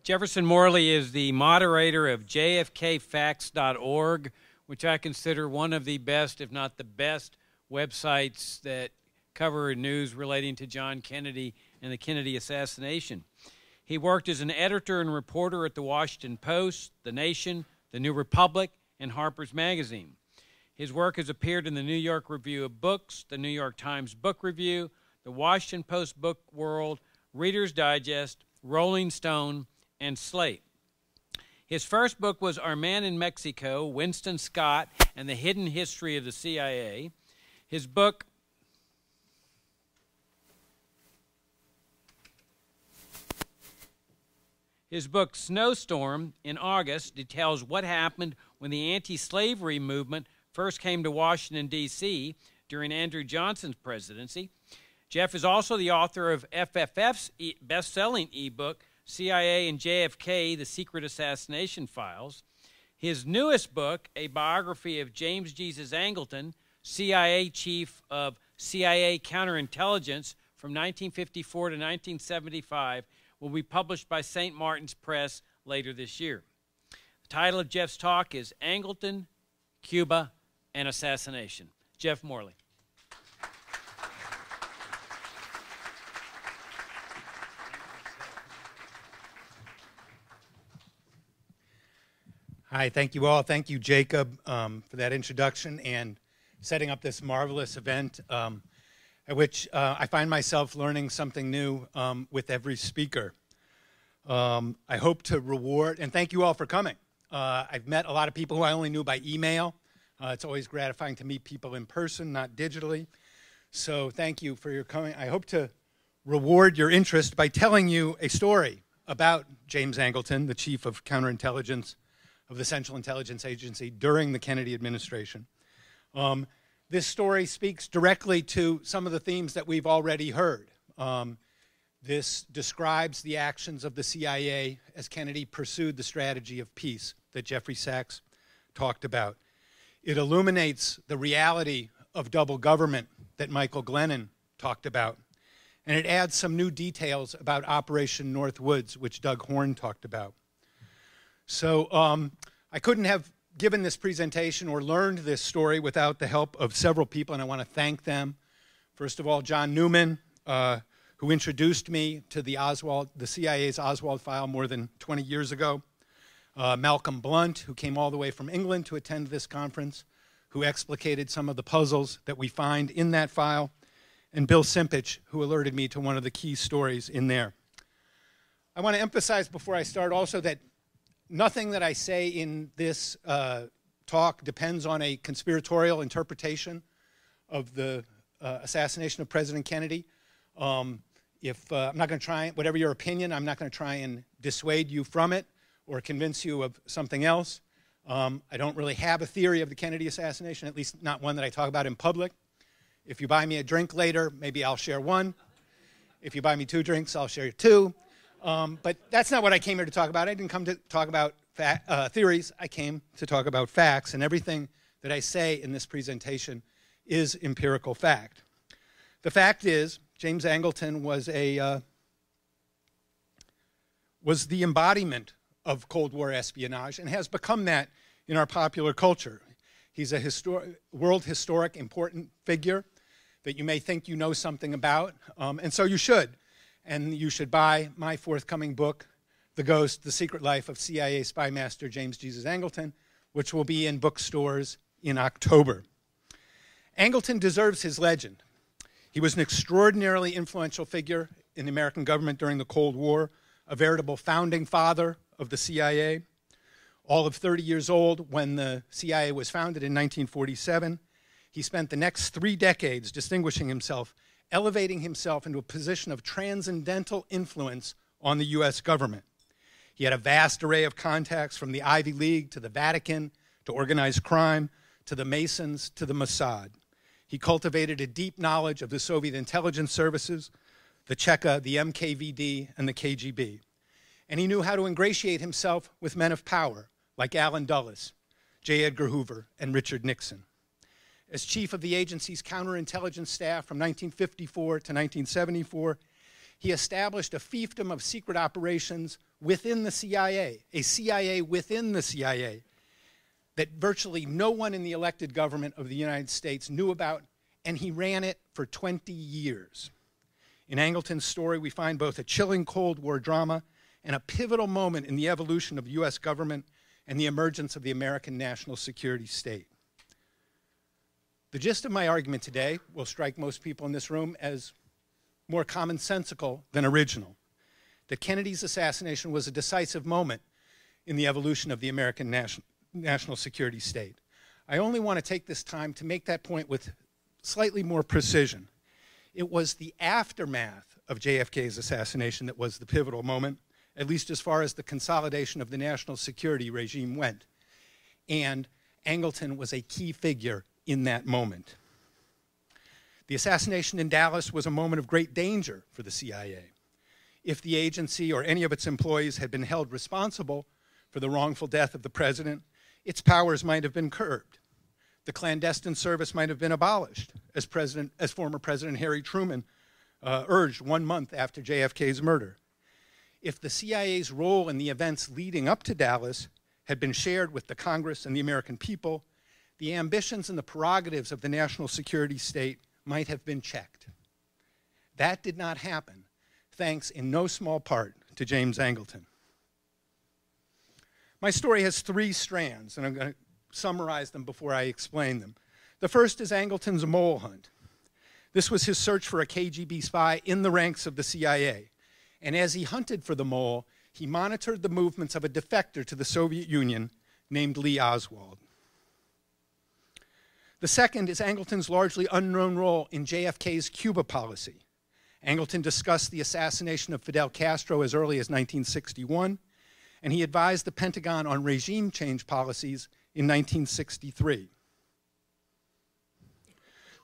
Jefferson Morley is the moderator of JFKFacts.org, which I consider one of the best, if not the best, websites that cover news relating to John Kennedy and the Kennedy assassination. He worked as an editor and reporter at the Washington Post, The Nation, The New Republic, and Harper's Magazine. His work has appeared in the New York Review of Books, the New York Times Book Review, the Washington Post Book World, Reader's Digest, Rolling Stone, and Slate. His first book was Our Man in Mexico, Winston Scott and the Hidden History of the CIA. His book Snowstorm in August details what happened when the anti-slavery movement first came to Washington, D.C. during Andrew Johnson's presidency. Jeff is also the author of FFF's best-selling ebook, CIA and JFK, The Secret Assassination Files. His newest book, a biography of James Jesus Angleton, CIA chief of CIA Counterintelligence from 1954 to 1975, will be published by St. Martin's Press later this year. The title of Jeff's talk is Angleton, Cuba, and Assassination. Jeff Morley. Hi, thank you all. Thank you, Jacob, for that introduction and setting up this marvelous event at which I find myself learning something new with every speaker. I hope to reward, and thank you all for coming. I've met a lot of people who I only knew by email. It's always gratifying to meet people in person, not digitally. So thank you for your coming. I hope to reward your interest by telling you a story about James Angleton, the chief of counterintelligence of the Central Intelligence Agency during the Kennedy administration. This story speaks directly to some of the themes that we've already heard. This describes the actions of the CIA as Kennedy pursued the strategy of peace that Jeffrey Sachs talked about. It illuminates the reality of double government that Michael Glennon talked about. And it adds some new details about Operation Northwoods, which Doug Horn talked about. So I couldn't have given this presentation or learned this story without the help of several people, and I want to thank them. First of all, John Newman, who introduced me to the CIA's Oswald file more than 20 years ago. Malcolm Blunt, who came all the way from England to attend this conference, who explicated some of the puzzles that we find in that file. And Bill Simpich, who alerted me to one of the key stories in there. I want to emphasize before I start also that nothing that I say in this talk depends on a conspiratorial interpretation of the assassination of President Kennedy. I'm not going to try, whatever your opinion, I'm not going to try and dissuade you from it or convince you of something else. I don't really have a theory of the Kennedy assassination, at least not one that I talk about in public. If you buy me a drink later, maybe I'll share one. If you buy me 2 drinks, I'll share 2. But that's not what I came here to talk about. I didn't come to talk about theories. I came to talk about facts, and everything that I say in this presentation is empirical fact. The fact is, James Angleton was the embodiment of Cold War espionage and has become that in our popular culture. He's a world historic important figure that you may think you know something about, and so you should. And you should buy my forthcoming book, The Ghost, The Secret Life of CIA Spy Master James Jesus Angleton, which will be in bookstores in October. Angleton deserves his legend. He was an extraordinarily influential figure in the American government during the Cold War, a veritable founding father of the CIA. All of 30 years old when the CIA was founded in 1947, he spent the next 3 decades distinguishing himself, elevating himself into a position of transcendental influence on the U.S. government. He had a vast array of contacts from the Ivy League to the Vatican to organized crime to the Masons to the Mossad. He cultivated a deep knowledge of the Soviet intelligence services, the Cheka, the MKVD, and the KGB. and he knew how to ingratiate himself with men of power like Allen Dulles, J. Edgar Hoover, and Richard Nixon. As chief of the agency's counterintelligence staff from 1954 to 1974, he established a fiefdom of secret operations within the CIA, a CIA within the CIA, that virtually no one in the elected government of the United States knew about, and he ran it for 20 years. In Angleton's story, we find both a chilling Cold War drama and a pivotal moment in the evolution of U.S. government and the emergence of the American national security state. The gist of my argument today will strike most people in this room as more commonsensical than original. That Kennedy's assassination was a decisive moment in the evolution of the American national security state. I only want to take this time to make that point with slightly more precision. It was the aftermath of JFK's assassination that was the pivotal moment, at least as far as the consolidation of the national security regime went. And Angleton was a key figure in that moment. The assassination in Dallas was a moment of great danger for the CIA. If the agency or any of its employees had been held responsible for the wrongful death of the president, its powers might have been curbed. The clandestine service might have been abolished, as former President Harry Truman urged 1 month after JFK's murder. If the CIA's role in the events leading up to Dallas had been shared with the Congress and the American people, the ambitions and the prerogatives of the national security state might have been checked. That did not happen, thanks in no small part to James Angleton. My story has 3 strands, and I'm going to summarize them before I explain them. The first is Angleton's mole hunt. This was his search for a KGB spy in the ranks of the CIA. And as he hunted for the mole, he monitored the movements of a defector to the Soviet Union named Lee Oswald. The second is Angleton's largely unknown role in JFK's Cuba policy. Angleton discussed the assassination of Fidel Castro as early as 1961, and he advised the Pentagon on regime change policies in 1963.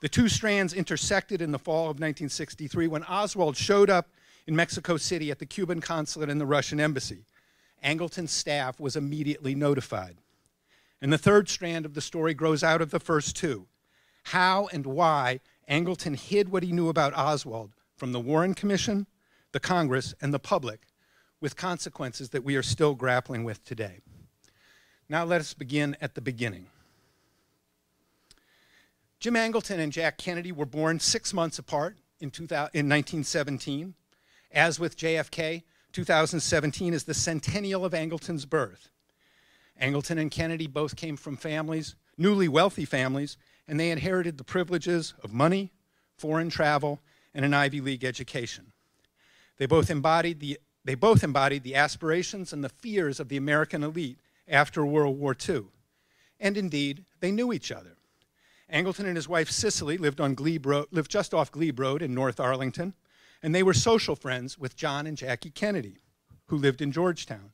The 2 strands intersected in the fall of 1963 when Oswald showed up in Mexico City at the Cuban consulate and the Russian embassy. Angleton's staff was immediately notified. And the third strand of the story grows out of the first 2. How and why Angleton hid what he knew about Oswald from the Warren Commission, the Congress, and the public, with consequences that we are still grappling with today. Now let us begin at the beginning. Jim Angleton and Jack Kennedy were born 6 months apart in 1917. As with JFK, 2017 is the centennial of Angleton's birth. Angleton and Kennedy both came from families, newly wealthy families, and they inherited the privileges of money, foreign travel, and an Ivy League education. They both embodied the aspirations and the fears of the American elite after World War II. And indeed, they knew each other. Angleton and his wife Cicely lived just off Glebe Road in North Arlington, and they were social friends with John and Jackie Kennedy, who lived in Georgetown.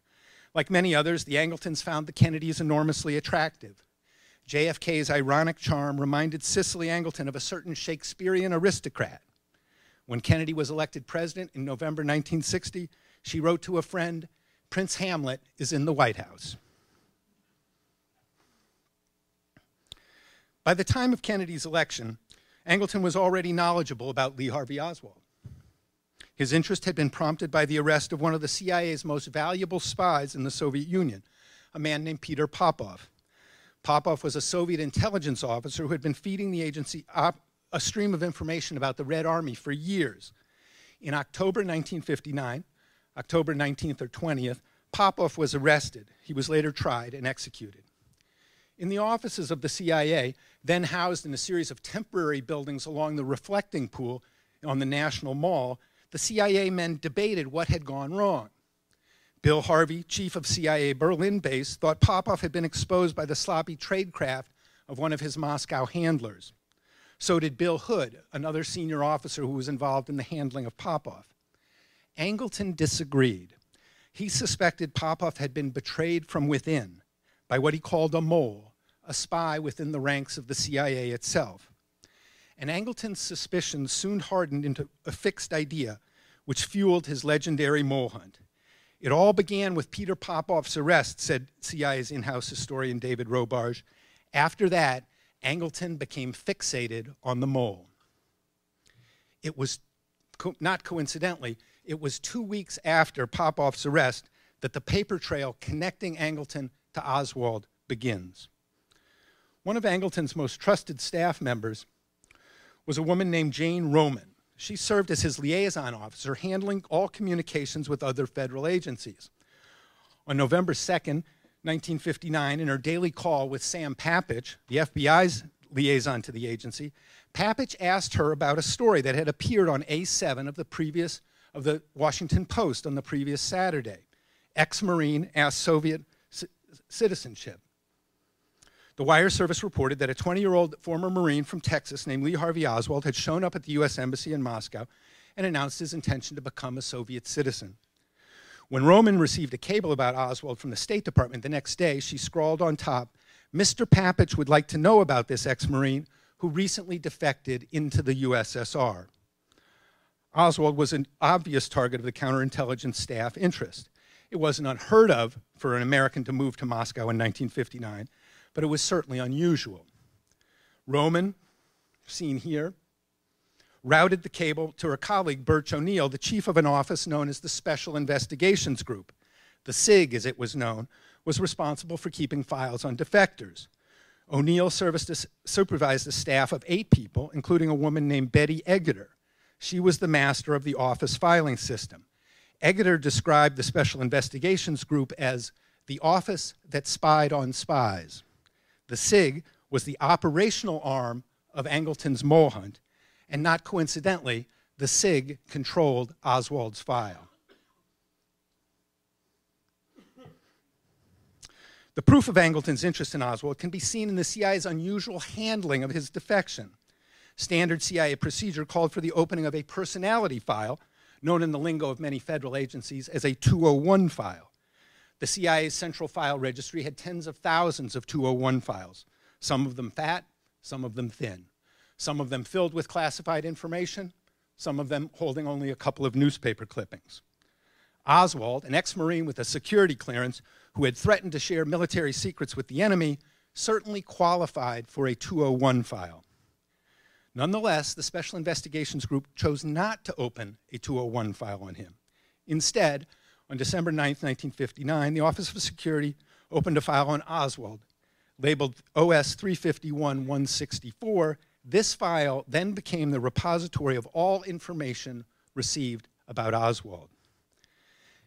Like many others, the Angletons found the Kennedys enormously attractive. JFK's ironic charm reminded Cicely Angleton of a certain Shakespearean aristocrat. When Kennedy was elected president in November 1960, she wrote to a friend, "Prince Hamlet is in the White House." By the time of Kennedy's election, Angleton was already knowledgeable about Lee Harvey Oswald. His interest had been prompted by the arrest of one of the CIA's most valuable spies in the Soviet Union, a man named Peter Popov. Popov was a Soviet intelligence officer who had been feeding the agency a stream of information about the Red Army for years. In October 1959, October 19th or 20th, Popov was arrested. He was later tried and executed. In the offices of the CIA, then housed in a series of temporary buildings along the reflecting pool on the National Mall, the CIA men debated what had gone wrong. Bill Harvey, chief of CIA Berlin base, thought Popov had been exposed by the sloppy tradecraft of one of his Moscow handlers. So did Bill Hood, another senior officer who was involved in the handling of Popov. Angleton disagreed. He suspected Popov had been betrayed from within by what he called a mole, a spy within the ranks of the CIA itself. And Angleton's suspicions soon hardened into a fixed idea which fueled his legendary mole hunt. It all began with Peter Popoff's arrest, said CIA's in-house historian David Robarge. After that, Angleton became fixated on the mole. It was, not coincidentally, it was 2 weeks after Popoff's arrest that the paper trail connecting Angleton to Oswald begins. One of Angleton's most trusted staff members was a woman named Jane Roman. She served as his liaison officer, handling all communications with other federal agencies. On November 2nd, 1959, in her daily call with Sam Papich, the FBI's liaison to the agency, Papich asked her about a story that had appeared on A7 of the Washington Post on the previous Saturday. Ex-Marine asked Soviet citizenship. The wire service reported that a 20-year-old former Marine from Texas named Lee Harvey Oswald had shown up at the U.S. Embassy in Moscow and announced his intention to become a Soviet citizen. When Roman received a cable about Oswald from the State Department the next day, she scrawled on top, "Mr. Papich would like to know about this ex-Marine who recently defected into the USSR." Oswald was an obvious target of the counterintelligence staff interest. It wasn't unheard of for an American to move to Moscow in 1959, but it was certainly unusual. Roman, seen here, routed the cable to her colleague, Birch O'Neill, the chief of an office known as the Special Investigations Group. The SIG, as it was known, was responsible for keeping files on defectors. O'Neill supervised a staff of 8 people, including a woman named Betty Eggeter. She was the master of the office filing system. Eggeter described the Special Investigations Group as the office that spied on spies. The SIG was the operational arm of Angleton's mole hunt, and not coincidentally, the SIG controlled Oswald's file. The proof of Angleton's interest in Oswald can be seen in the CIA's unusual handling of his defection. Standard CIA procedure called for the opening of a personality file, known in the lingo of many federal agencies as a 201 file. The CIA's central file registry had tens of thousands of 201 files, some of them fat, some of them thin, some of them filled with classified information, some of them holding only a couple of newspaper clippings. Oswald, an ex-Marine with a security clearance who had threatened to share military secrets with the enemy, certainly qualified for a 201 file. Nonetheless, the Special Investigations Group chose not to open a 201 file on him. Instead, on December 9, 1959, the Office of Security opened a file on Oswald, labeled OS 351-164. This file then became the repository of all information received about Oswald.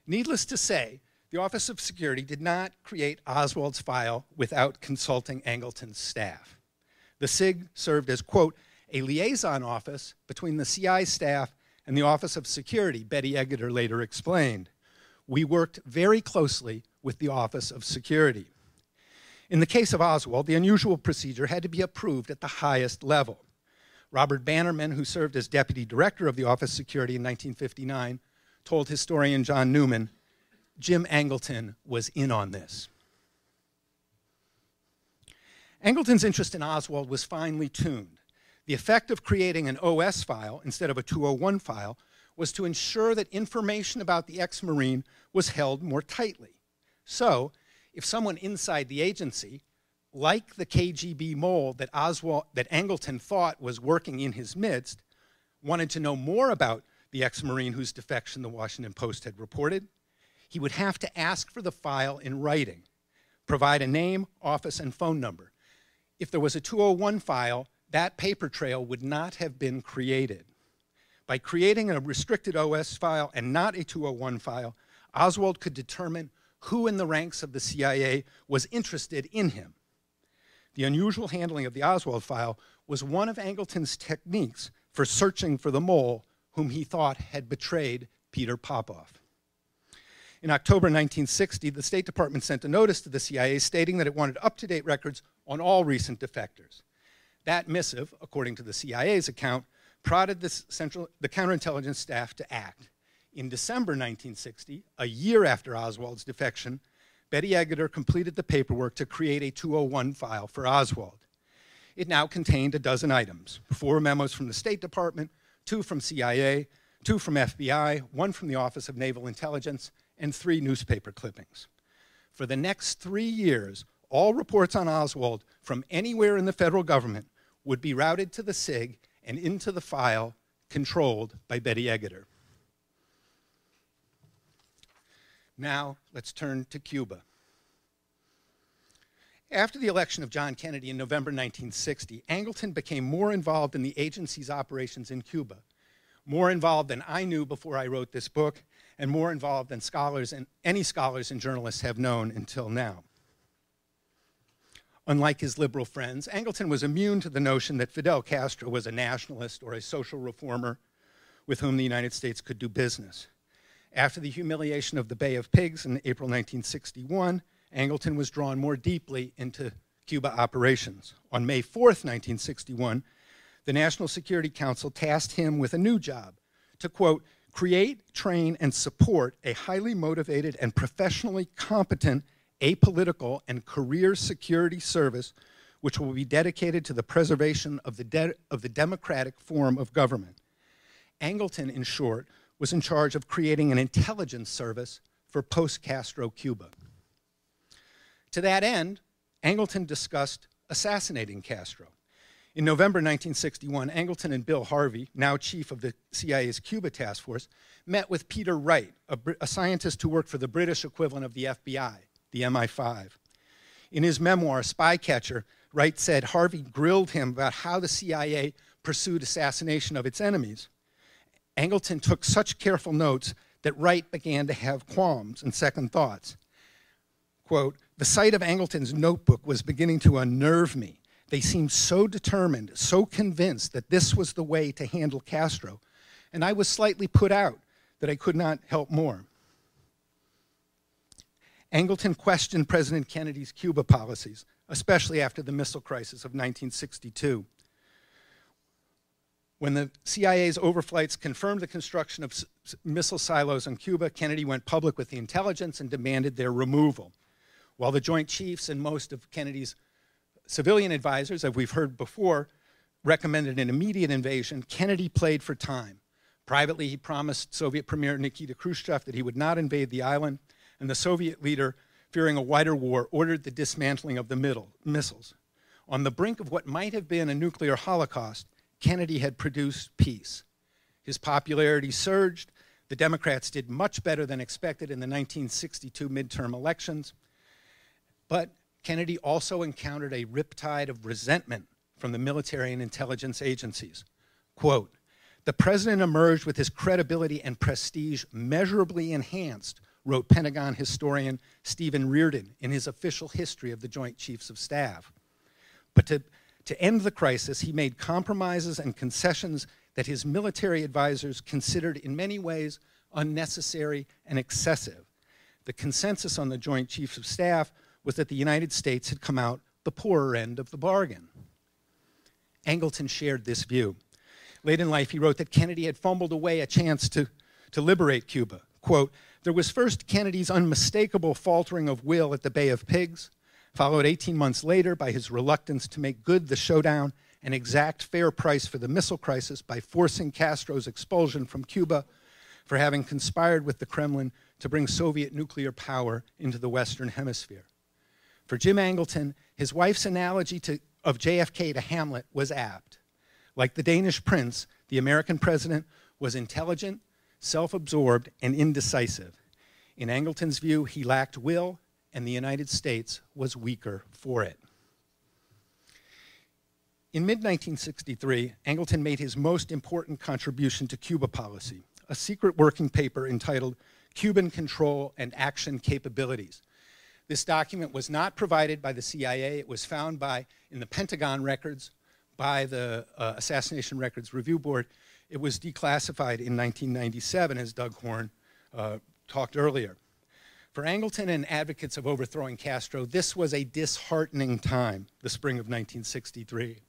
Needless to say, the Office of Security did not create Oswald's file without consulting Angleton's staff. The SIG served as, quote, a liaison office between the CI staff and the Office of Security, Betty Eggeter later explained. We worked very closely with the Office of Security. In the case of Oswald, the unusual procedure had to be approved at the highest level. Robert Bannerman, who served as deputy director of the Office of Security in 1959, told historian John Newman, Jim Angleton was in on this. Angleton's interest in Oswald was finely tuned. The effect of creating an OS file instead of a 201 file was to ensure that information about the ex-Marine was held more tightly. So, if someone inside the agency, like the KGB mole that Angleton thought was working in his midst, wanted to know more about the ex-Marine whose defection the Washington Post had reported, he would have to ask for the file in writing, provide a name, office, and phone number. If there was a 201 file, that paper trail would not have been created. By creating a restricted OS file and not a 201 file, Oswald could determine who in the ranks of the CIA was interested in him. The unusual handling of the Oswald file was one of Angleton's techniques for searching for the mole whom he thought had betrayed Peter Popoff. In October 1960, the State Department sent a notice to the CIA stating that it wanted up-to-date records on all recent defectors. That missive, according to the CIA's account, prodded the counterintelligence staff to act. In December 1960, a year after Oswald's defection, Betty Eggeter completed the paperwork to create a 201 file for Oswald. It now contained a dozen items, 4 memos from the State Department, 2 from CIA, 2 from FBI, 1 from the Office of Naval Intelligence, and 3 newspaper clippings. For the next 3 years, all reports on Oswald from anywhere in the federal government would be routed to the SIG and into the file controlled by Betty Egeter. Now, let's turn to Cuba. After the election of John Kennedy in November 1960, Angleton became more involved in the agency's operations in Cuba, more involved than I knew before I wrote this book, and more involved than any scholars and journalists have known until now. Unlike his liberal friends, Angleton was immune to the notion that Fidel Castro was a nationalist or a social reformer with whom the United States could do business. After the humiliation of the Bay of Pigs in April 1961, Angleton was drawn more deeply into Cuba operations. On May 4th, 1961, the National Security Council tasked him with a new job to, quote, create, train, and support a highly motivated and professionally competent apolitical and career security service which will be dedicated to the preservation of the democratic form of government. Angleton, in short, was in charge of creating an intelligence service for post-Castro Cuba. To that end, Angleton discussed assassinating Castro. In November 1961, Angleton and Bill Harvey, now chief of the CIA's Cuba task force, met with Peter Wright, a scientist who worked for the British equivalent of the FBI, the MI5. In his memoir, Spycatcher, Wright said Harvey grilled him about how the CIA pursued assassination of its enemies. Angleton took such careful notes that Wright began to have qualms and second thoughts. Quote, the sight of Angleton's notebook was beginning to unnerve me. They seemed so determined, so convinced that this was the way to handle Castro, and I was slightly put out that I could not help more. Angleton questioned President Kennedy's Cuba policies, especially after the missile crisis of 1962. When the CIA's overflights confirmed the construction of missile silos in Cuba, Kennedy went public with the intelligence and demanded their removal. While the Joint Chiefs and most of Kennedy's civilian advisors, as we've heard before, recommended an immediate invasion, Kennedy played for time. Privately, he promised Soviet Premier Nikita Khrushchev that he would not invade the island, and the Soviet leader, fearing a wider war, ordered the dismantling of the missiles. On the brink of what might have been a nuclear holocaust, Kennedy had produced peace. His popularity surged. The Democrats did much better than expected in the 1962 midterm elections. But Kennedy also encountered a riptide of resentment from the military and intelligence agencies. Quote, the president emerged with his credibility and prestige measurably enhanced, wrote Pentagon historian Stephen Reardon in his official history of the Joint Chiefs of Staff. But to end the crisis, he made compromises and concessions that his military advisors considered in many ways unnecessary and excessive. The consensus on the Joint Chiefs of Staff was that the United States had come out the poorer end of the bargain. Angleton shared this view. Late in life, he wrote that Kennedy had fumbled away a chance to liberate Cuba. Quote, there was first Kennedy's unmistakable faltering of will at the Bay of Pigs, followed 18 months later by his reluctance to make good the showdown and exact fair price for the missile crisis by forcing Castro's expulsion from Cuba for having conspired with the Kremlin to bring Soviet nuclear power into the Western Hemisphere. For Jim Angleton, his wife's analogy of JFK to Hamlet was apt. Like the Danish prince, the American president was intelligent, self-absorbed, and indecisive. In Angleton's view, he lacked will, and the United States was weaker for it. In mid-1963, Angleton made his most important contribution to Cuba policy, a secret working paper entitled Cuban Control and Action Capabilities. This document was not provided by the CIA. It was found in the Pentagon records by the Assassination Records Review Board. It was declassified in 1997, as Doug Horn talked earlier. For Angleton and advocates of overthrowing Castro, this was a disheartening time, the spring of 1963.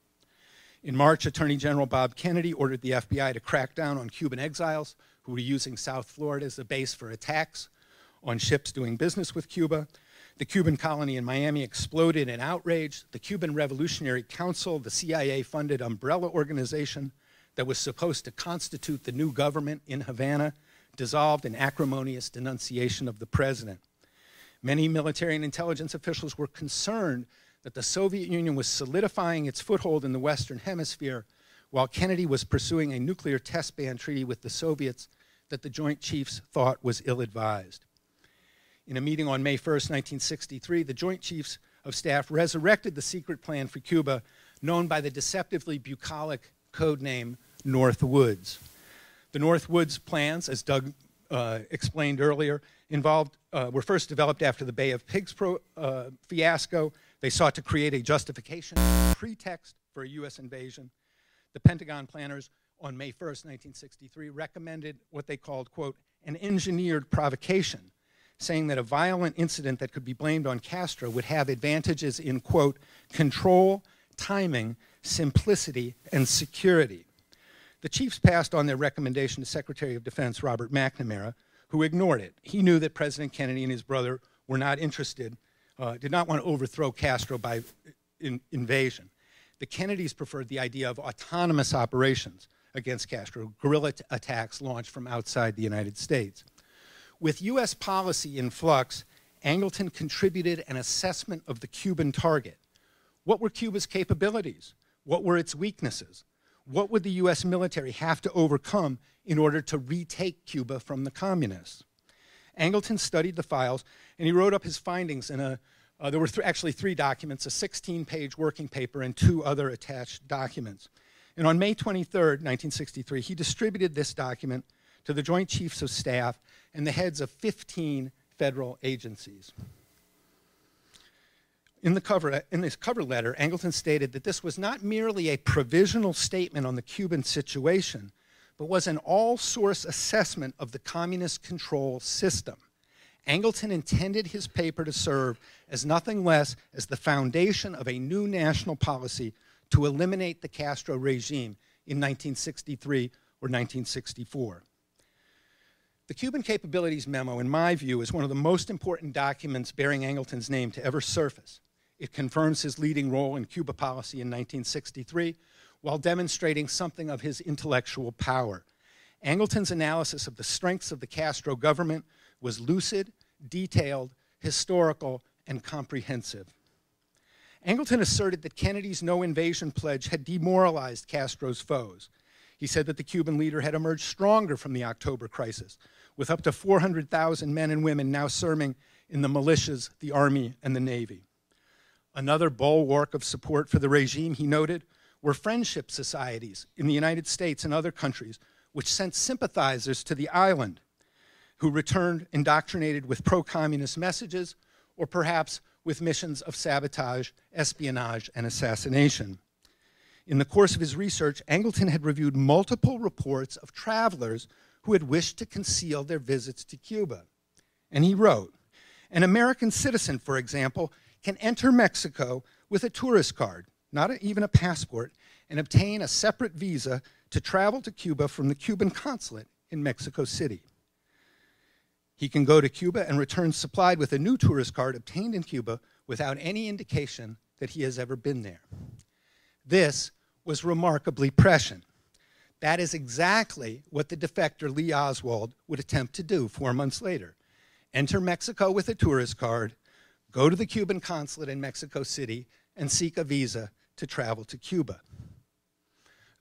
In March, Attorney General Bob Kennedy ordered the FBI to crack down on Cuban exiles who were using South Florida as a base for attacks on ships doing business with Cuba. The Cuban colony in Miami exploded in outrage. The Cuban Revolutionary Council, the CIA-funded umbrella organization that was supposed to constitute the new government in Havana, dissolved in acrimonious denunciation of the president. Many military and intelligence officials were concerned that the Soviet Union was solidifying its foothold in the Western Hemisphere while Kennedy was pursuing a nuclear test ban treaty with the Soviets that the Joint Chiefs thought was ill-advised. In a meeting on May 1st, 1963, the Joint Chiefs of Staff resurrected the secret plan for Cuba, known by the deceptively bucolic code name North Woods. The North Woods plans, as Doug explained earlier, were first developed after the Bay of Pigs fiasco. They sought to create a justification, pretext for a U.S. invasion. The Pentagon planners on May 1st, 1963, recommended what they called, quote, an engineered provocation, saying that a violent incident that could be blamed on Castro would have advantages in, quote, control, timing, simplicity, and security. The chiefs passed on their recommendation to Secretary of Defense Robert McNamara, who ignored it. He knew that President Kennedy and his brother were not interested, did not want to overthrow Castro by invasion. The Kennedys preferred the idea of autonomous operations against Castro, guerrilla attacks launched from outside the United States. With U.S. policy in flux, Angleton contributed an assessment of the Cuban target. What were Cuba's capabilities? What were its weaknesses? What would the U.S. military have to overcome in order to retake Cuba from the communists? Angleton studied the files, and he wrote up his findings in there were actually three documents, a 16-page working paper and two other attached documents. And on May 23rd, 1963, he distributed this document to the Joint Chiefs of Staff and the heads of 15 federal agencies. In this cover letter, Angleton stated that this was not merely a provisional statement on the Cuban situation, but was an all-source assessment of the communist control system. Angleton intended his paper to serve as nothing less as the foundation of a new national policy to eliminate the Castro regime in 1963 or 1964. The Cuban Capabilities Memo, in my view, is one of the most important documents bearing Angleton's name to ever surface. It confirms his leading role in Cuba policy in 1963 while demonstrating something of his intellectual power. Angleton's analysis of the strengths of the Castro government was lucid, detailed, historical, and comprehensive. Angleton asserted that Kennedy's no invasion pledge had demoralized Castro's foes. He said that the Cuban leader had emerged stronger from the October crisis, with up to 400,000 men and women now serving in the militias, the Army, and the Navy. Another bulwark of support for the regime, he noted, were friendship societies in the United States and other countries, which sent sympathizers to the island, who returned indoctrinated with pro-communist messages, or perhaps with missions of sabotage, espionage, and assassination. In the course of his research, Angleton had reviewed multiple reports of travelers who had wished to conceal their visits to Cuba. And he wrote, an American citizen, for example, can enter Mexico with a tourist card, not even a passport, and obtain a separate visa to travel to Cuba from the Cuban consulate in Mexico City. He can go to Cuba and return supplied with a new tourist card obtained in Cuba without any indication that he has ever been there. This was remarkably prescient. That is exactly what the defector Lee Oswald would attempt to do 4 months later. Enter Mexico with a tourist card, go to the Cuban consulate in Mexico City, and seek a visa to travel to Cuba.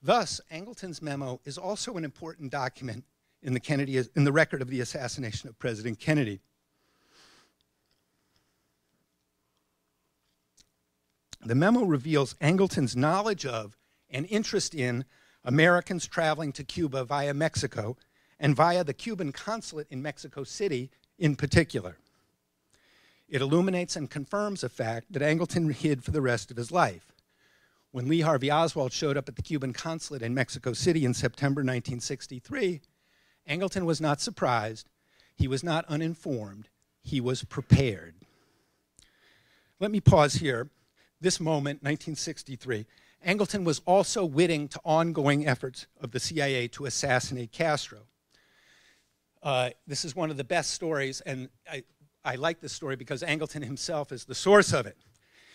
Thus, Angleton's memo is also an important document in the record of the assassination of President Kennedy. The memo reveals Angleton's knowledge of and interest in Americans traveling to Cuba via Mexico and via the Cuban consulate in Mexico City in particular. It illuminates and confirms a fact that Angleton hid for the rest of his life. When Lee Harvey Oswald showed up at the Cuban consulate in Mexico City in September 1963, Angleton was not surprised, he was not uninformed, he was prepared. Let me pause here. This moment, 1963, Angleton was also witting to ongoing efforts of the CIA to assassinate Castro. This is one of the best stories, and I like this story because Angleton himself is the source of it.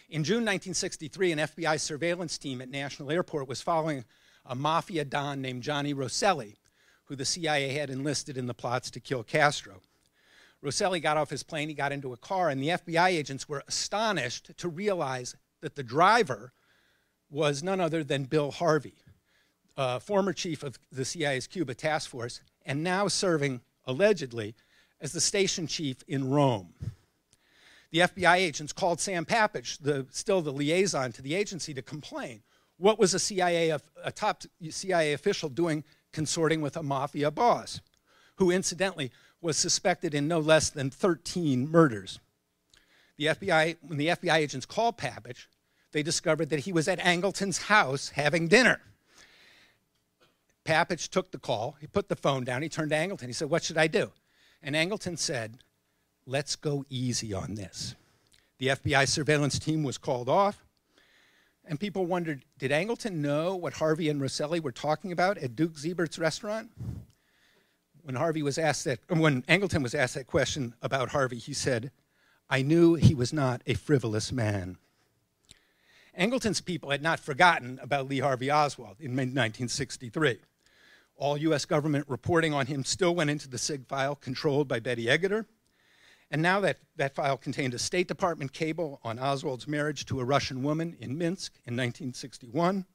In June 1963, an FBI surveillance team at National Airport was following a mafia don named Johnny Rosselli, who the CIA had enlisted in the plots to kill Castro. Rosselli got off his plane, he got into a car, and the FBI agents were astonished to realize that the driver was none other than Bill Harvey, former chief of the CIA's Cuba task force, and now serving, allegedly, as the station chief in Rome. The FBI agents called Sam Papich, still the liaison to the agency, to complain. What was a top CIA official doing consorting with a mafia boss, who incidentally was suspected in no less than 13 murders? When the FBI agents called Papich, they discovered that he was at Angleton's house having dinner. Papich took the call, he put the phone down, he turned to Angleton, he said, "What should I do?" And Angleton said, "Let's go easy on this." The FBI surveillance team was called off, and people wondered, did Angleton know what Harvey and Rosselli were talking about at Duke Ziebert's restaurant? When Angleton was asked that question about Harvey, he said, "I knew he was not a frivolous man." Angleton's people had not forgotten about Lee Harvey Oswald in mid-1963. All U.S. government reporting on him still went into the SIG file controlled by Betty Egeter. And now that file contained a State Department cable on Oswald's marriage to a Russian woman in Minsk in 1961.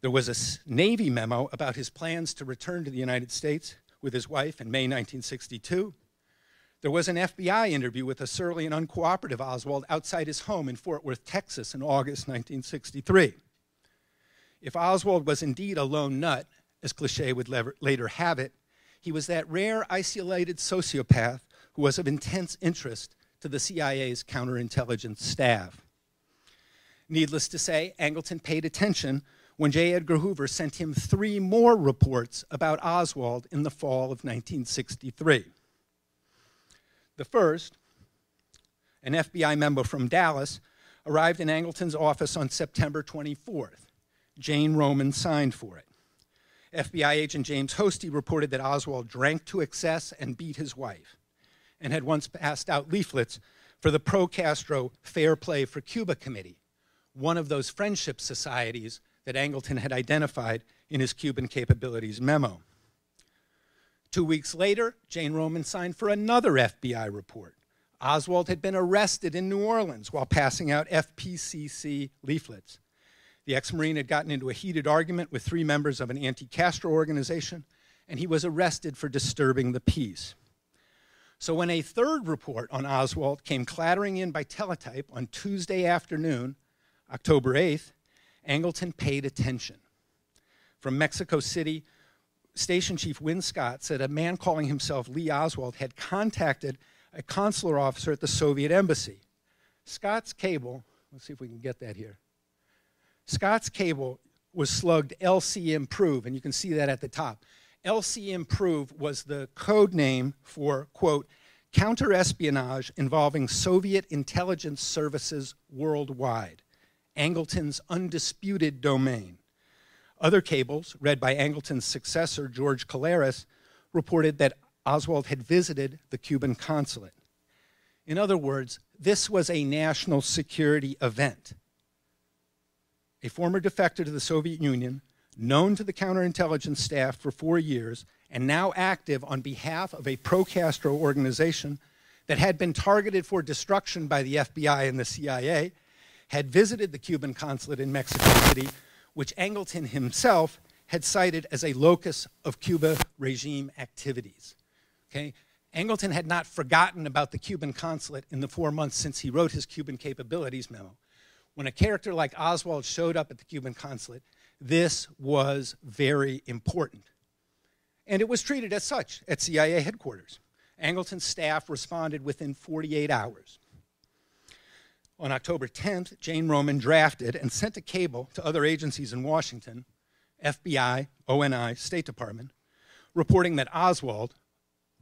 There was a Navy memo about his plans to return to the United States with his wife in May 1962. There was an FBI interview with a surly and uncooperative Oswald outside his home in Fort Worth, Texas in August 1963. If Oswald was indeed a lone nut, as cliché would later have it, he was that rare, isolated sociopath who was of intense interest to the CIA's counterintelligence staff. Needless to say, Angleton paid attention when J. Edgar Hoover sent him 3 more reports about Oswald in the fall of 1963. The first, an FBI memo from Dallas, arrived in Angleton's office on September 24th. Jane Roman signed for it. FBI agent James Hosty reported that Oswald drank to excess and beat his wife, and had once passed out leaflets for the pro-Castro Fair Play for Cuba Committee, one of those friendship societies that Angleton had identified in his Cuban capabilities memo. 2 weeks later, Jane Roman signed for another FBI report. Oswald had been arrested in New Orleans while passing out FPCC leaflets. The ex-Marine had gotten into a heated argument with 3 members of an anti-Castro organization, and he was arrested for disturbing the peace. So when a third report on Oswald came clattering in by teletype on Tuesday afternoon, October 8th, Angleton paid attention. From Mexico City, Station Chief Winston Scott said a man calling himself Lee Oswald had contacted a consular officer at the Soviet embassy. Scott's cable, let's see if we can get that here. Scott's cable was slugged LC Improve, and you can see that at the top. LC Improve was the code name for, quote, counterespionage involving Soviet intelligence services worldwide, Angleton's undisputed domain. Other cables, read by Angleton's successor, George Caleres, reported that Oswald had visited the Cuban consulate. In other words, this was a national security event. A former defector to the Soviet Union, known to the counterintelligence staff for 4 years, and now active on behalf of a pro-Castro organization that had been targeted for destruction by the FBI and the CIA, had visited the Cuban consulate in Mexico City, which Angleton himself had cited as a locus of Cuba regime activities. Okay? Angleton had not forgotten about the Cuban consulate in the 4 months since he wrote his Cuban capabilities memo. When a character like Oswald showed up at the Cuban consulate, this was very important. And it was treated as such at CIA headquarters. Angleton's staff responded within 48 hours. On October 10th, Jane Roman drafted and sent a cable to other agencies in Washington, FBI, ONI, State Department, reporting that Oswald,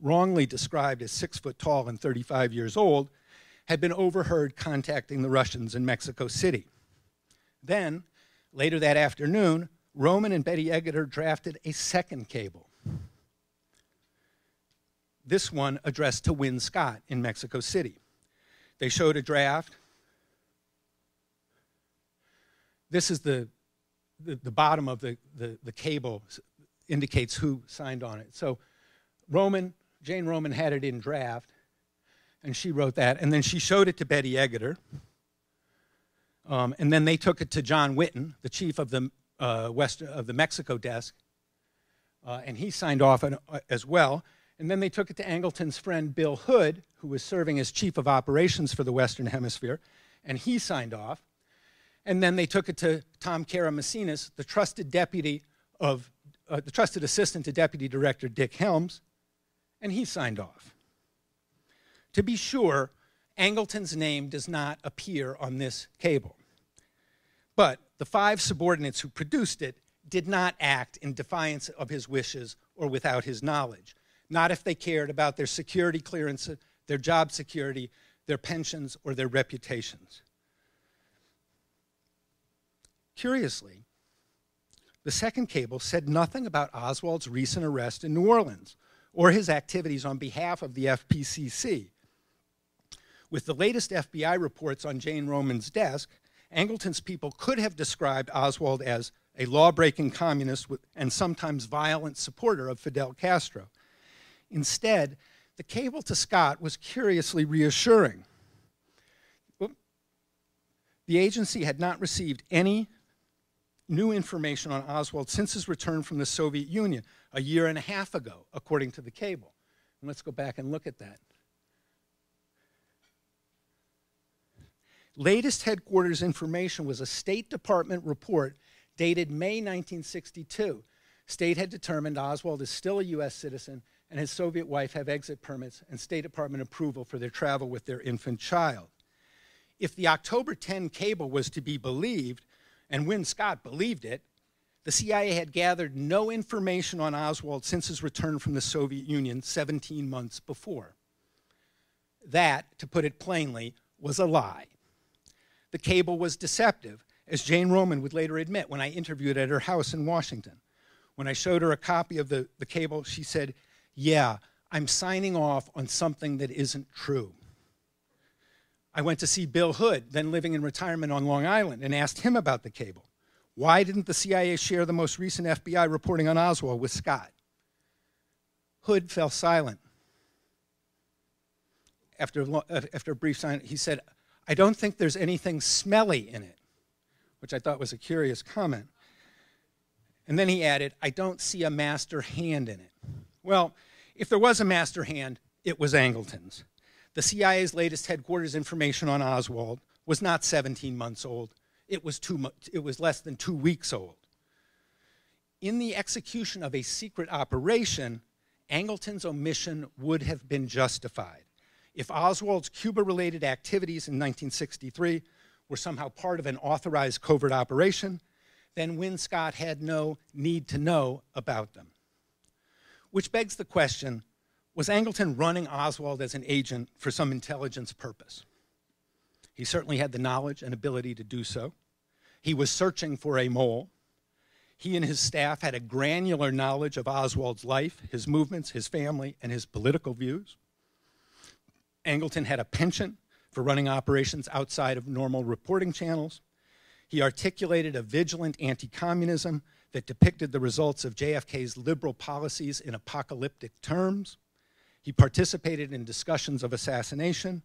wrongly described as 6 foot tall and 35 years old, had been overheard contacting the Russians in Mexico City. Then, later that afternoon, Roman and Betty Egeter drafted a second cable. This one addressed to Winston Scott in Mexico City. They showed a draft. This is the bottom of the cable indicates who signed on it. So Jane Roman had it in draft, and she wrote that, and then she showed it to Betty Eggeter, and then they took it to John Whitten, the chief of the Mexico desk, and he signed off on it as well. And then they took it to Angleton's friend Bill Hood, who was serving as chief of operations for the Western Hemisphere, and he signed off. And then they took it to Tom Karamessinis, the trusted assistant to Deputy Director Dick Helms, and he signed off. To be sure, Angleton's name does not appear on this cable. But the 5 subordinates who produced it did not act in defiance of his wishes or without his knowledge, not if they cared about their security clearance, their job security, their pensions, or their reputations. Curiously, the second cable said nothing about Oswald's recent arrest in New Orleans or his activities on behalf of the FPCC. With the latest FBI reports on Jane Roman's desk, Angleton's people could have described Oswald as a law-breaking communist and sometimes violent supporter of Fidel Castro. Instead, the cable to Scott was curiously reassuring. The agency had not received any new information on Oswald since his return from the Soviet Union a year and a half ago, according to the cable. And let's go back and look at that. Latest headquarters information was a State Department report dated May 1962. State had determined Oswald is still a U.S. citizen and his Soviet wife have exit permits and State Department approval for their travel with their infant child. If the October 10 cable was to be believed, and Winston Scott believed it, the CIA had gathered no information on Oswald since his return from the Soviet Union 17 months before. That, to put it plainly, was a lie. The cable was deceptive, as Jane Roman would later admit when I interviewed at her house in Washington. When I showed her a copy of the cable, she said, "Yeah, I'm signing off on something that isn't true." I went to see Bill Hood, then living in retirement on Long Island, and asked him about the cable. Why didn't the CIA share the most recent FBI reporting on Oswald with Scott? Hood fell silent. After a brief silence, he said, "I don't think there's anything smelly in it," which I thought was a curious comment. And then he added, "I don't see a master hand in it." Well, if there was a master hand, it was Angleton's. The CIA's latest headquarters information on Oswald was not 17 months old. It was less than 2 weeks old. In the execution of a secret operation, Angleton's omission would have been justified. If Oswald's Cuba-related activities in 1963 were somehow part of an authorized covert operation, then Winston Scott had no need to know about them. Which begs the question, was Angleton running Oswald as an agent for some intelligence purpose? He certainly had the knowledge and ability to do so. He was searching for a mole. He and his staff had a granular knowledge of Oswald's life, his movements, his family, and his political views. Angleton had a penchant for running operations outside of normal reporting channels. He articulated a vigilant anti-communism that depicted the results of JFK's liberal policies in apocalyptic terms. He participated in discussions of assassination,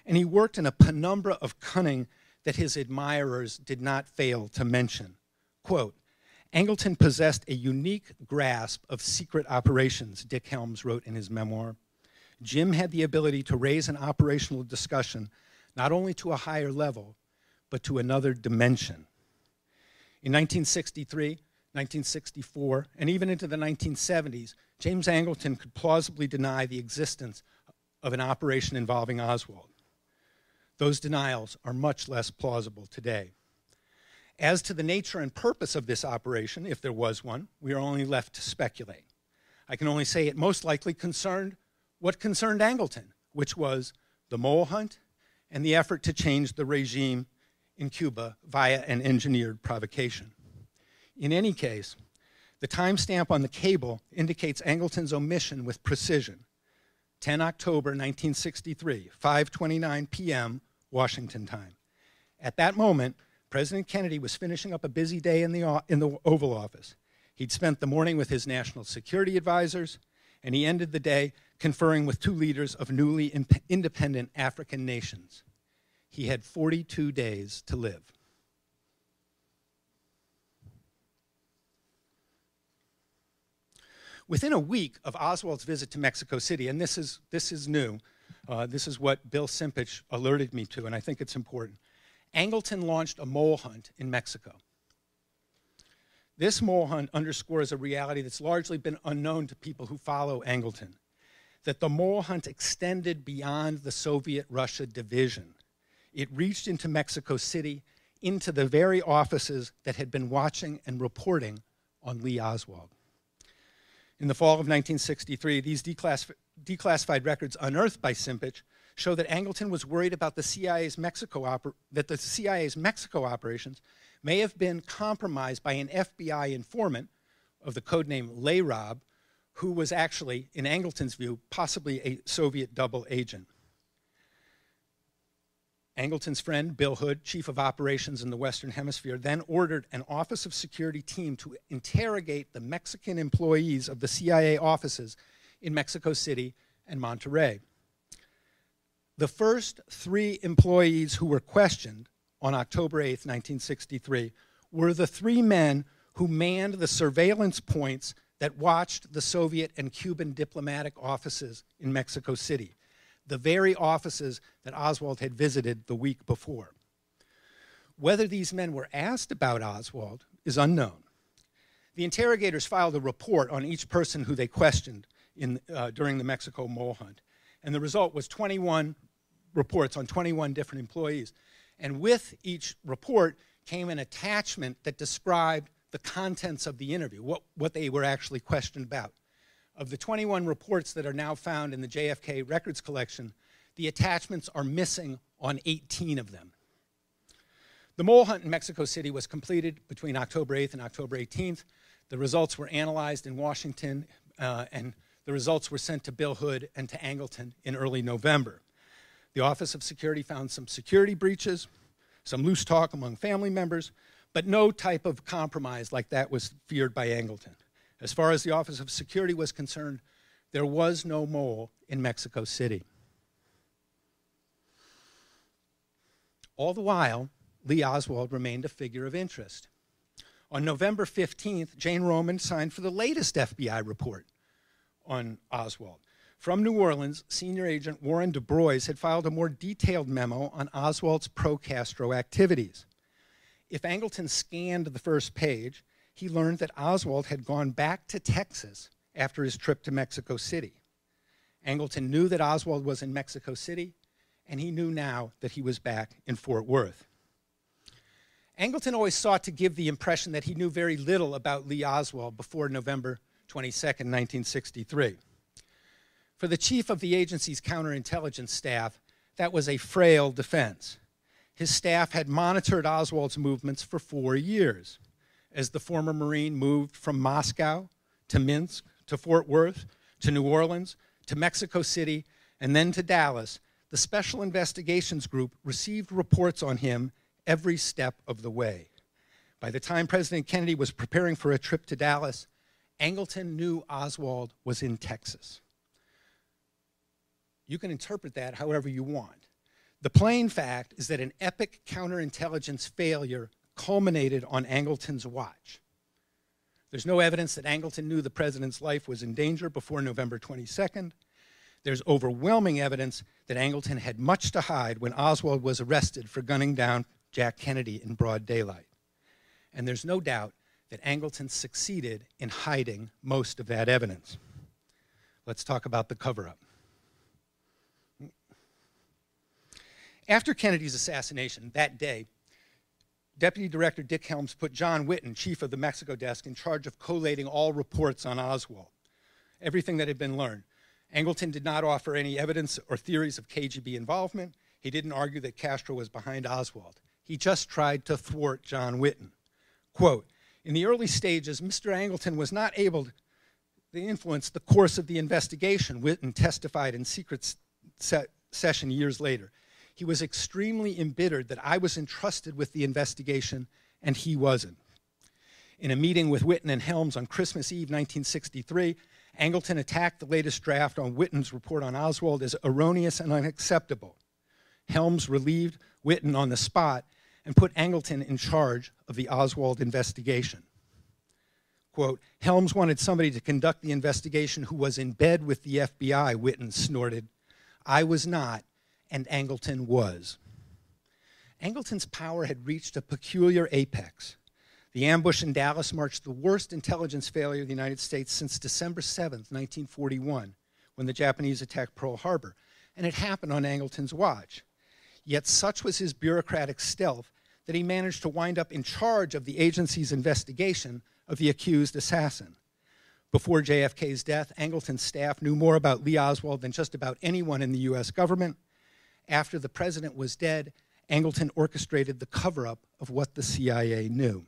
and he worked in a penumbra of cunning that his admirers did not fail to mention. Quote, "Angleton possessed a unique grasp of secret operations," Dick Helms wrote in his memoir. "Jim had the ability to raise an operational discussion not only to a higher level, but to another dimension." In 1963, 1964, and even into the 1970s, James Angleton could plausibly deny the existence of an operation involving Oswald. Those denials are much less plausible today. As to the nature and purpose of this operation, if there was one, we are only left to speculate. I can only say it most likely concerned what concerned Angleton, which was the mole hunt and the effort to change the regime in Cuba via an engineered provocation. In any case, the timestamp on the cable indicates Angleton's omission with precision. 10 October 1963, 5:29 p.m. Washington time. At that moment, President Kennedy was finishing up a busy day in the Oval Office. He'd spent the morning with his national security advisors, and he ended the day conferring with two leaders of newly independent African nations. He had 42 days to live. Within a week of Oswald's visit to Mexico City, and this is new, this is what Bill Simpich alerted me to, and I think it's important, Angleton launched a mole hunt in Mexico. This mole hunt underscores a reality that's largely been unknown to people who follow Angleton, that the mole hunt extended beyond the Soviet-Russia division. It reached into Mexico City, into the very offices that had been watching and reporting on Lee Oswald. In the fall of 1963, these declassified records unearthed by Simpich show that Angleton was worried about the CIA's Mexico operations may have been compromised by an FBI informant of the codename Layrob, who was actually, in Angleton's view, possibly a Soviet double agent. Angleton's friend, Bill Hood, chief of operations in the Western Hemisphere, then ordered an Office of Security team to interrogate the Mexican employees of the CIA offices in Mexico City and Monterrey. The first 3 employees who were questioned on October 8, 1963, were the 3 men who manned the surveillance points that watched the Soviet and Cuban diplomatic offices in Mexico City, the very offices that Oswald had visited the week before. Whether these men were asked about Oswald is unknown. The interrogators filed a report on each person who they questioned during the Mexico mole hunt, and the result was 21 reports on 21 different employees. And with each report came an attachment that described the contents of the interview, what they were actually questioned about. Of the 21 reports that are now found in the JFK records collection, the attachments are missing on 18 of them. The mole hunt in Mexico City was completed between October 8th and October 18th. The results were analyzed in Washington, and the results were sent to Bill Hood and to Angleton in early November. The Office of Security found some security breaches, some loose talk among family members, but no type of compromise like that was feared by Angleton. As far as the Office of Security was concerned, there was no mole in Mexico City. All the while, Lee Oswald remained a figure of interest. On November 15th, Jane Roman signed for the latest FBI report on Oswald. From New Orleans, senior agent Warren DuBrois had filed a more detailed memo on Oswald's pro-Castro activities. If Angleton scanned the first page, he learned that Oswald had gone back to Texas after his trip to Mexico City. Angleton knew that Oswald was in Mexico City, and he knew now that he was back in Fort Worth. Angleton always sought to give the impression that he knew very little about Lee Oswald before November 22nd, 1963. For the chief of the agency's counterintelligence staff, that was a frail defense. His staff had monitored Oswald's movements for 4 years. As the former Marine moved from Moscow to Minsk to Fort Worth to New Orleans to Mexico City and then to Dallas, the Special Investigations Group received reports on him every step of the way. By the time President Kennedy was preparing for a trip to Dallas, Angleton knew Oswald was in Texas. You can interpret that however you want. The plain fact is that an epic counterintelligence failure culminated on Angleton's watch. There's no evidence that Angleton knew the president's life was in danger before November 22nd. There's overwhelming evidence that Angleton had much to hide when Oswald was arrested for gunning down Jack Kennedy in broad daylight. And there's no doubt that Angleton succeeded in hiding most of that evidence. Let's talk about the cover-up. After Kennedy's assassination that day, Deputy Director Dick Helms put John Whitten, chief of the Mexico desk, in charge of collating all reports on Oswald, everything that had been learned. Angleton did not offer any evidence or theories of KGB involvement. He didn't argue that Castro was behind Oswald. He just tried to thwart John Whitten. Quote, in the early stages, Mr. Angleton was not able to influence the course of the investigation, Whitten testified in secret session years later. He was extremely embittered that I was entrusted with the investigation and he wasn't. In a meeting with Whitten and Helms on Christmas Eve 1963, Angleton attacked the latest draft on Whitten's report on Oswald as erroneous and unacceptable. Helms relieved Whitten on the spot and put Angleton in charge of the Oswald investigation. Quote, Helms wanted somebody to conduct the investigation who was in bed with the FBI, Whitten snorted. I was not, and Angleton was. Angleton's power had reached a peculiar apex. The ambush in Dallas marked the worst intelligence failure of the United States since December 7th, 1941, when the Japanese attacked Pearl Harbor, and it happened on Angleton's watch. Yet such was his bureaucratic stealth that he managed to wind up in charge of the agency's investigation of the accused assassin. Before JFK's death, Angleton's staff knew more about Lee Oswald than just about anyone in the U.S. government. After the president was dead, Angleton orchestrated the cover-up of what the CIA knew.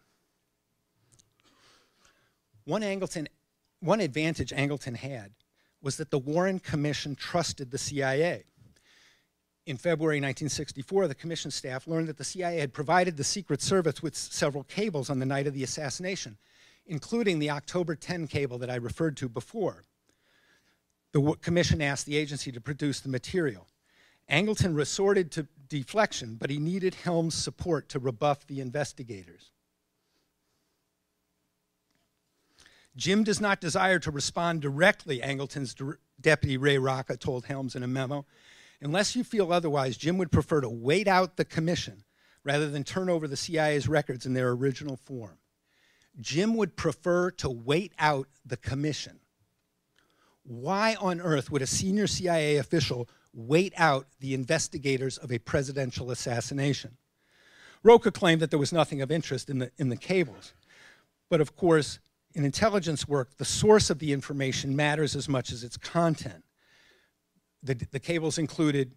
One advantage Angleton had was that the Warren Commission trusted the CIA. In February 1964, the commission staff learned that the CIA had provided the Secret Service with several cables on the night of the assassination, including the October 10 cable that I referred to before. The commission asked the agency to produce the material. Angleton resorted to deflection, but he needed Helms' support to rebuff the investigators. Jim does not desire to respond directly, Angleton's deputy Ray Rocca told Helms in a memo. Unless you feel otherwise, Jim would prefer to wait out the commission rather than turn over the CIA's records in their original form. Jim would prefer to wait out the commission. Why on earth would a senior CIA official wait out the investigators of a presidential assassination? Rocca claimed that there was nothing of interest in the cables. But of course, in intelligence work, the source of the information matters as much as its content. The cables included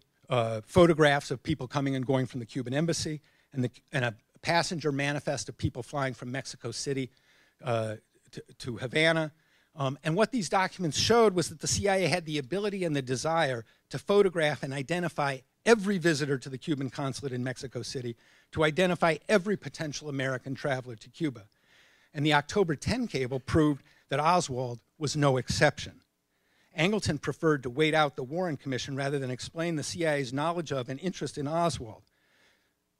photographs of people coming and going from the Cuban embassy and a passenger manifest of people flying from Mexico City to Havana. And what these documents showed was that the CIA had the ability and the desire to photograph and identify every visitor to the Cuban consulate in Mexico City, to identify every potential American traveler to Cuba. And the October 10 cable proved that Oswald was no exception. Angleton preferred to wait out the Warren Commission rather than explain the CIA's knowledge of and interest in Oswald,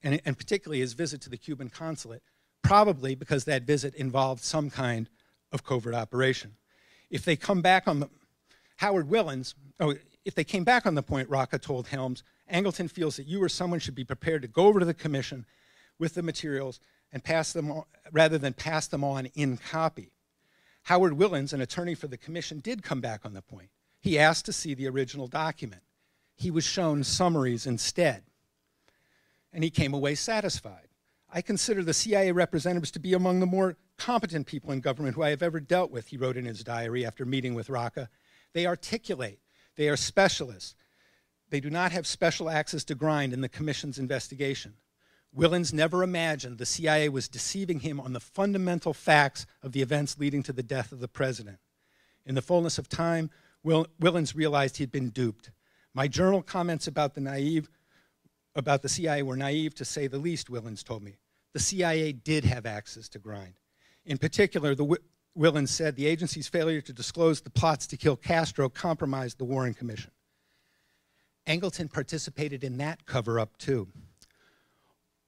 and particularly his visit to the Cuban consulate, probably because that visit involved some kind of covert operation. If they come back on the if they came back on the point, Rocca told Helms, Angleton feels that you or someone should be prepared to go over to the commission with the materials and pass them on, rather than pass them on in copy. Howard Willens, an attorney for the commission, did come back on the point. He asked to see the original document. He was shown summaries instead, and he came away satisfied. I consider the CIA representatives to be among the more competent people in government who I have ever dealt with, he wrote in his diary after meeting with Rocca. They articulate. They are specialists. They do not have special access to grind in the commission's investigation. Willens never imagined the CIA was deceiving him on the fundamental facts of the events leading to the death of the president. In the fullness of time, Willens realized he'd been duped. My journal comments about the CIA were naive, to say the least, Willens told me. The CIA did have access to grind. In particular, Willens said the agency's failure to disclose the plots to kill Castro compromised the Warren Commission. Angleton participated in that cover-up, too.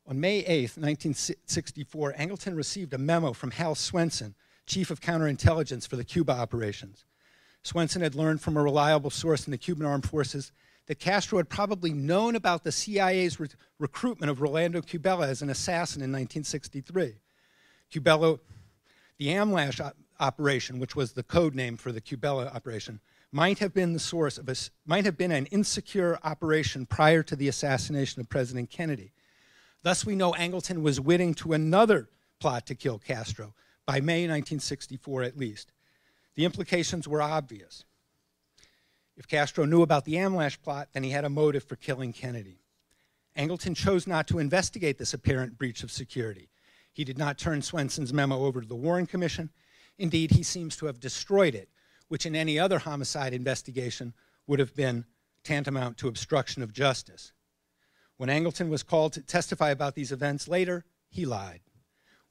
On May 8th, 1964, Angleton received a memo from Hal Swenson, chief of counterintelligence for the Cuba operations. Swenson had learned from a reliable source in the Cuban armed forces that Castro had probably known about the CIA's recruitment of Rolando Cubella as an assassin in 1963. Cubella, the Amlash operation, which was the code name for the Cubella operation, might have been an insecure operation prior to the assassination of President Kennedy. Thus, we know Angleton was witting to another plot to kill Castro, by May 1964 at least. The implications were obvious. If Castro knew about the Amlash plot, then he had a motive for killing Kennedy. Angleton chose not to investigate this apparent breach of security. He did not turn Swenson's memo over to the Warren Commission. Indeed, he seems to have destroyed it, which in any other homicide investigation would have been tantamount to obstruction of justice. When Angleton was called to testify about these events later, he lied.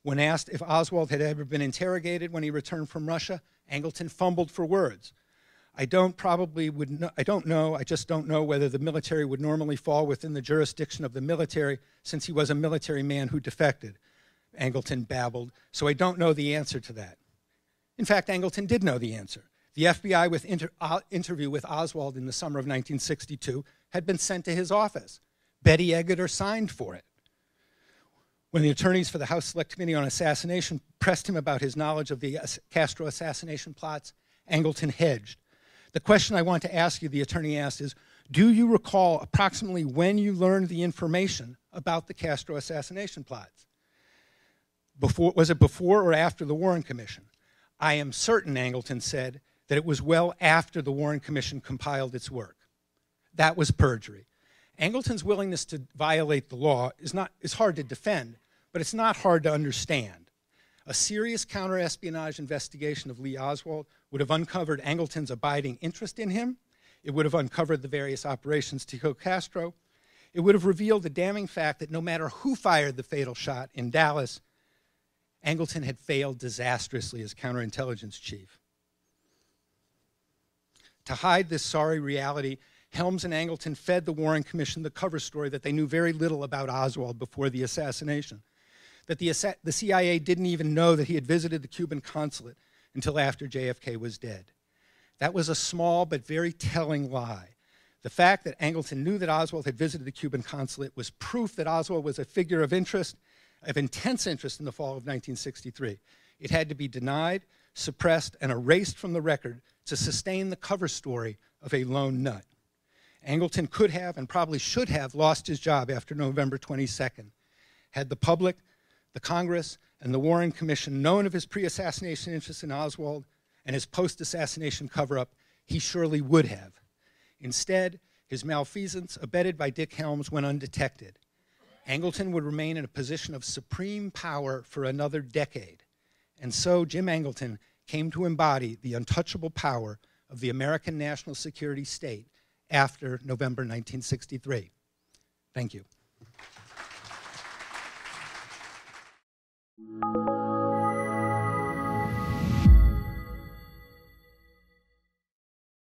When asked if Oswald had ever been interrogated when he returned from Russia, Angleton fumbled for words. I just don't know whether the military would normally fall within the jurisdiction of the military since he was a military man who defected, Angleton babbled, so I don't know the answer to that. In fact, Angleton did know the answer. The FBI interview with Oswald in the summer of 1962 had been sent to his office. Betty Eggeter signed for it. When the attorneys for the House Select Committee on Assassination pressed him about his knowledge of the Castro assassination plots, Angleton hedged. The question I want to ask you, the attorney asked, is, do you recall approximately when you learned the information about the Castro assassination plots? Was it before or after the Warren Commission? I am certain, Angleton said, that it was well after the Warren Commission compiled its work. That was perjury. Angleton's willingness to violate the law is hard to defend, but it's not hard to understand. A serious counter-espionage investigation of Lee Oswald would have uncovered Angleton's abiding interest in him. It would have uncovered the various operations to kill Castro. It would have revealed the damning fact that no matter who fired the fatal shot in Dallas, Angleton had failed disastrously as counterintelligence chief. To hide this sorry reality, Helms and Angleton fed the Warren Commission the cover story that they knew very little about Oswald before the assassination, that the CIA didn't even know that he had visited the Cuban consulate until after JFK was dead. That was a small but very telling lie. The fact that Angleton knew that Oswald had visited the Cuban consulate was proof that Oswald was a figure of interest, of intense interest in the fall of 1963. It had to be denied, suppressed, and erased from the record to sustain the cover story of a lone nut. Angleton could have and probably should have lost his job after November 22nd. Had the public, the Congress, and the Warren Commission known of his pre-assassination interest in Oswald and his post-assassination cover-up, he surely would have. Instead, his malfeasance, abetted by Dick Helms, went undetected. Angleton would remain in a position of supreme power for another decade. And so Jim Angleton came to embody the untouchable power of the American national security state after November 1963. Thank you.